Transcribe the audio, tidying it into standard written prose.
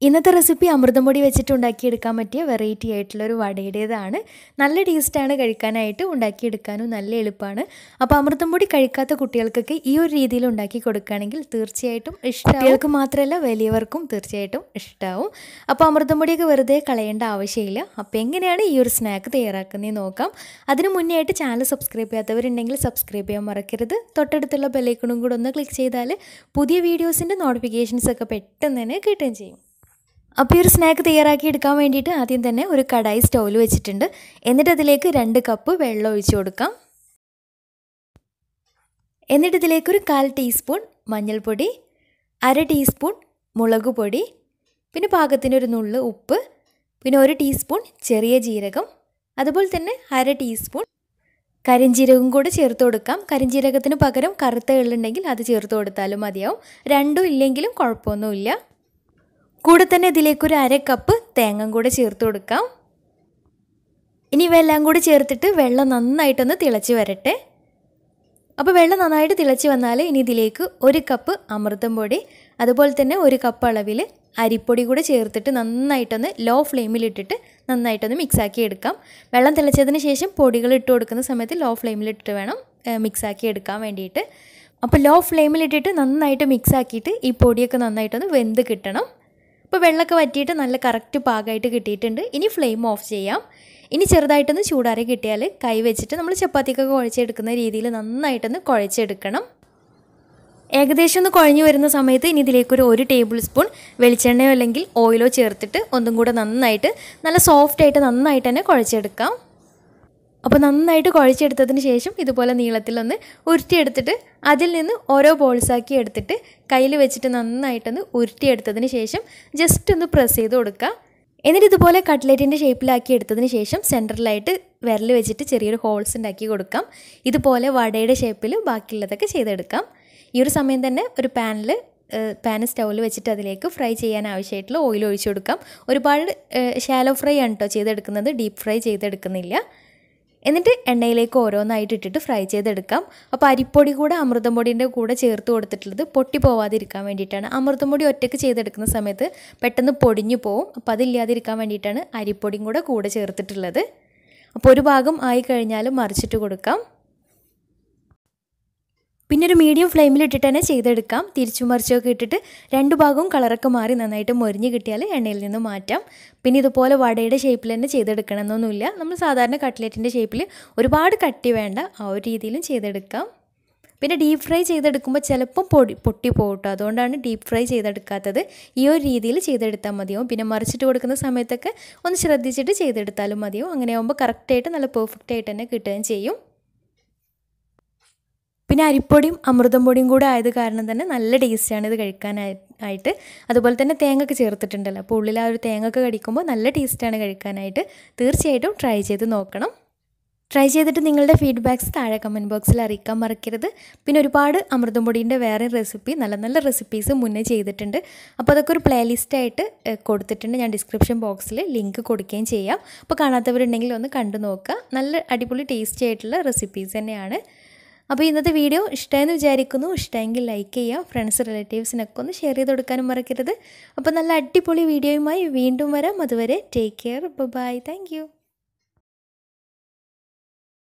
ഇന്നത്തെ റെസിപ്പി അമൃതം പൊടി വെച്ചിട്ട് ഉണ്ടാക്കിയെടുക്കാൻ പറ്റിയ വെറൈറ്റി ആയിട്ടുള്ളൊരു വടയുടേതാണ്. നല്ല ടേസ്റ്റാണ്, കഴിക്കാനായിട്ട് ഉണ്ടാക്കിയെടുക്കാനും നല്ല എളുപ്പമാണ്. അപ്പോൾ അമൃതം പൊടി കഴിക്കാത്ത കുട്ടികൾക്കൊക്കെ ഈ ഒരു രീതിയിൽ ഉണ്ടാക്കി കൊടുക്കുകയാണെങ്കിൽ തീർച്ചയായിട്ടും ഇഷ്ടമാവും. കുട്ടികൾക്ക് മാത്രമല്ല വലിയവർക്കും തീർച്ചയായിട്ടും ഇഷ്ടമാവും. അപ്പോൾ അമൃതം പൊടിയൊക്കെ വെറുതെ കളയേണ്ട ആവശ്യമില്ല. അപ്പോൾ എങ്ങനെയാണ് ഈ ഒരു സ്നാക്ക് തയ്യാറാക്കുന്നത് നോക്കാം. അതിന് മുന്നേ ആയിട്ട് ചാനൽ സബ്സ്ക്രൈബ് ചെയ്യാത്തവരുണ്ടെങ്കിൽ സബ്സ്ക്രൈബ് ചെയ്യാൻ മറക്കരുത്. തൊട്ടടുത്തുള്ള ബെല്ലൈക്കണും കൂടെ ഒന്ന് ക്ലിക്ക് ചെയ്താൽ പുതിയ വീഡിയോസിൻ്റെ നോട്ടിഫിക്കേഷൻസൊക്കെ പെട്ടെന്ന് തന്നെ കിട്ടുകയും ചെയ്യും. അപ്പോൾ ഈ ഒരു സ്നാക്ക് തയ്യാറാക്കി എടുക്കാൻ വേണ്ടിയിട്ട് ആദ്യം തന്നെ ഒരു കടായി സ്റ്റൗവിൽ വെച്ചിട്ടുണ്ട്. എന്നിട്ട് അതിലേക്ക് 2 കപ്പ് വെള്ളം ഒഴിച്ചു കൊടുക്കാം. എന്നിട്ട് ഇതിലേക്ക് ഒരു 1/4 ടീസ്പൂൺ മഞ്ഞൾപ്പൊടി, 1/2 ടീസ്പൂൺ മുളക് പൊടി, പിന്നെ പാകത്തിന് ഒരു നുള്ള് ഉപ്പ്, പിന്നെ 1 ടീസ്പൂൺ ചെറിയ ജീരകം, അതുപോലെ തന്നെ 1/2 ടീസ്പൂൺ കരിഞ്ജീരകം കൂടെ ചേർത്ത് കൊടുക്കാം. കരിഞ്ജീരകത്തിന് പകരം കറുത്ത എള്ളുണ്ടെങ്കിൽ അത് ചേർത്ത് കൊടുത്താലും മതിയാവും. രണ്ടും ഇല്ലെങ്കിലും കുഴപ്പമൊന്നുമില്ല. കൂടെ തന്നെ ഇതിലേക്കൊരു 1/2 കപ്പ് തേങ്ങ കൂടെ ചേർത്ത് കൊടുക്കാം. ഇനി ഇവയെല്ലാം കൂടി ചേർത്തിട്ട് വെള്ളം നന്നായിട്ടൊന്ന് തിളച്ച് വരട്ടെ. അപ്പോൾ വെള്ളം നന്നായിട്ട് തിളച്ച് വന്നാൽ ഇനി ഇതിലേക്ക് 1 കപ്പ് അമൃതം പൊടി, അതുപോലെ തന്നെ 1 കപ്പ് അളവിൽ അരിപ്പൊടി കൂടെ ചേർത്തിട്ട് നന്നായിട്ടൊന്ന് ലോ ഫ്ലെയിമിലിട്ടിട്ട് നന്നായിട്ടൊന്ന് മിക്സാക്കി എടുക്കാം. വെള്ളം തിളച്ചതിന് ശേഷം പൊടികൾ ഇട്ട് കൊടുക്കുന്ന സമയത്ത് ലോ ഫ്ലെയിമിലിട്ടിട്ട് വേണം മിക്സാക്കി എടുക്കാൻ വേണ്ടിയിട്ട്. അപ്പോൾ ലോ ഫ്ലെയിമിലിട്ടിട്ട് നന്നായിട്ട് മിക്സാക്കിയിട്ട് ഈ പൊടിയൊക്കെ നന്നായിട്ടൊന്ന് വെന്ത് കിട്ടണം. അപ്പോൾ വെള്ളമൊക്കെ വറ്റിയിട്ട് നല്ല കറക്റ്റ് പാകമായിട്ട് കിട്ടിയിട്ടുണ്ട്. ഇനി ഫ്ലെയിം ഓഫ് ചെയ്യാം. ഇനി ചെറുതായിട്ടൊന്ന് ചൂടാറി കിട്ടിയാൽ കൈ വെച്ചിട്ട് നമ്മൾ ചപ്പാത്തിക്കൊക്കെ കുഴച്ചെടുക്കുന്ന രീതിയിൽ നന്നായിട്ടൊന്ന് കുഴച്ചെടുക്കണം. ഏകദേശം ഒന്ന് കുഴഞ്ഞു വരുന്ന സമയത്ത് ഇനി ഇതിലേക്കൊരു 1 ടേബിൾ സ്പൂൺ വെളിച്ചെണ്ണയോ അല്ലെങ്കിൽ ഓയിലോ ചേർത്തിട്ട് ഒന്നും കൂടെ നന്നായിട്ട് നല്ല സോഫ്റ്റായിട്ട് നന്നായിട്ട് തന്നെ കുഴച്ചെടുക്കാം. അപ്പോൾ നന്നായിട്ട് കുഴച്ചെടുത്തതിന് ശേഷം ഇതുപോലെ നീളത്തിലൊന്ന് ഉരുട്ടിയെടുത്തിട്ട് അതിൽ നിന്ന് ഓരോ ബോൾസാക്കി എടുത്തിട്ട് കയ്യിൽ വെച്ചിട്ട് നന്നായിട്ടൊന്ന് ഉരുട്ടിയെടുത്തതിന് ശേഷം ജസ്റ്റ് ഒന്ന് പ്രസ് ചെയ്ത് കൊടുക്കുക. എന്നിട്ട് ഇതുപോലെ കട്ട്ലറ്റിൻ്റെ ഷേപ്പിലാക്കി എടുത്തതിന് ശേഷം സെൻറ്ററിലായിട്ട് വിരൽ വെച്ചിട്ട് ചെറിയൊരു ഹോൾസ് ഉണ്ടാക്കി കൊടുക്കാം. ഇതുപോലെ വടയുടെ ഷേപ്പിൽ ബാക്കിയുള്ളതൊക്കെ ചെയ്തെടുക്കാം. ഈ ഒരു സമയം തന്നെ ഒരു പാൻ സ്റ്റൗവിൽ വെച്ചിട്ട് അതിലേക്ക് ഫ്രൈ ചെയ്യാൻ ആവശ്യമായിട്ടുള്ള ഓയിൽ ഒഴിച്ചു കൊടുക്കാം. ഒരുപാട് ഷാലോ ഫ്രൈ ആണ് കേട്ടോ ചെയ്തെടുക്കുന്നത്, ഡീപ്പ് ഫ്രൈ ചെയ്തെടുക്കുന്നില്ല. എന്നിട്ട് എണ്ണയിലേക്ക് ഓരോന്നായിട്ട് ഇട്ടിട്ട് ഫ്രൈ ചെയ്തെടുക്കാം. അപ്പോൾ അരിപ്പൊടി കൂടെ അമൃതം പൊടിൻ്റെ കൂടെ ചേർത്ത് കൊടുത്തിട്ടുള്ളത് പൊട്ടി പോവാതിരിക്കാൻ വേണ്ടിയിട്ടാണ്. അമൃതം പൊടി ഒറ്റയ്ക്ക് ചെയ്തെടുക്കുന്ന സമയത്ത് പെട്ടെന്ന് പൊടിഞ്ഞു പോവും. അപ്പോൾ അതില്ലാതിരിക്കാൻ വേണ്ടിയിട്ടാണ് അരിപ്പൊടിയും കൂടെ ചേർത്തിട്ടുള്ളത്. അപ്പോൾ ഒരു ഭാഗം ആയി കഴിഞ്ഞാൽ മറിച്ചിട്ട് കൊടുക്കാം. പിന്നെ ഒരു മീഡിയം ഫ്ലെയിമിലിട്ടിട്ട് തന്നെ ചെയ്തെടുക്കാം. തിരിച്ചു മറിച്ചൊക്കെ ഇട്ടിട്ട് 2 ഭാഗവും കളറൊക്കെ മാറി നന്നായിട്ട് മൊരിഞ്ഞ് കിട്ടിയാൽ എണ്ണയിൽ നിന്ന് മാറ്റാം. പിന്നെ ഇതുപോലെ വടയുടെ ഷേപ്പിൽ തന്നെ ചെയ്തെടുക്കണമെന്നൊന്നുമില്ല. നമ്മൾ സാധാരണ കട്ട്ലറ്റിൻ്റെ ഷേപ്പിൽ ഒരുപാട് കട്ടി വേണ്ട, ആ ഒരു രീതിയിലും ചെയ്തെടുക്കാം. പിന്നെ ഡീപ്പ് ഫ്രൈ ചെയ്തെടുക്കുമ്പോൾ ചിലപ്പം പൊട്ടി പോകട്ടോ, അതുകൊണ്ടാണ് ഡീപ്പ് ഫ്രൈ ചെയ്തെടുക്കാത്തത്. ഈ ഒരു രീതിയിൽ ചെയ്തെടുത്താൽ മതിയാവും. പിന്നെ മറിച്ചിട്ട് കൊടുക്കുന്ന സമയത്തൊക്കെ ഒന്ന് ശ്രദ്ധിച്ചിട്ട് ചെയ്തെടുത്താലും മതിയാവും. അങ്ങനെയാകുമ്പോൾ കറക്റ്റായിട്ട് നല്ല പെർഫെക്റ്റ് ആയിട്ട് തന്നെ കിട്ടുകയും ചെയ്യും. പിന്നെ അരിപ്പൊടിയും അമൃതം പൊടിയും കൂടെ ആയത് കാരണം തന്നെ നല്ല ടേസ്റ്റാണ് ഇത് കഴിക്കാനായിട്ട്. അതുപോലെ തന്നെ തേങ്ങയൊക്കെ ചേർത്തിട്ടുണ്ടല്ലോ, അപ്പോൾ ഉള്ളിൽ ആ ഒരു തേങ്ങയൊക്കെ കടിക്കുമ്പോൾ നല്ല ടേസ്റ്റാണ് കഴിക്കാനായിട്ട്. തീർച്ചയായിട്ടും ട്രൈ ചെയ്ത് നോക്കണം. ട്രൈ ചെയ്തിട്ട് നിങ്ങളുടെ ഫീഡ്ബാക്ക്സ് താഴെ കമൻറ്റ് ബോക്സിൽ അറിയിക്കാൻ മറക്കരുത്. പിന്നെ ഒരുപാട് അമൃതം പൊടിൻ്റെ വേറെ റെസിപ്പി, നല്ല നല്ല റെസിപ്പീസ് മുന്നേ ചെയ്തിട്ടുണ്ട്. അപ്പോൾ അതൊക്കെ ഒരു പ്ലേലിസ്റ്റായിട്ട് കൊടുത്തിട്ടുണ്ട്. ഞാൻ ഡിസ്ക്രിപ്ഷൻ ബോക്സിൽ ലിങ്ക് കൊടുക്കുകയും ചെയ്യാം. അപ്പോൾ കാണാത്തവരുണ്ടെങ്കിൽ ഒന്ന് കണ്ടു നോക്കുക. നല്ല അടിപൊളി ടേസ്റ്റി ആയിട്ടുള്ള റെസിപ്പീസ് തന്നെയാണ്. അപ്പോൾ ഇന്നത്തെ വീഡിയോ ഇഷ്ടമായെന്ന് വിചാരിക്കുന്നു. ഇഷ്ടമെങ്കിൽ ലൈക്ക് ചെയ്യുക, ഫ്രണ്ട്സ് റിലേറ്റീവ്സിനൊക്കെ ഒന്ന് ഷെയർ ചെയ്ത് കൊടുക്കാനും മറക്കരുത്. അപ്പോൾ നല്ല അടിപൊളി വീഡിയോയുമായി വീണ്ടും വരാം. അതുവരെ take care, bye, thank U.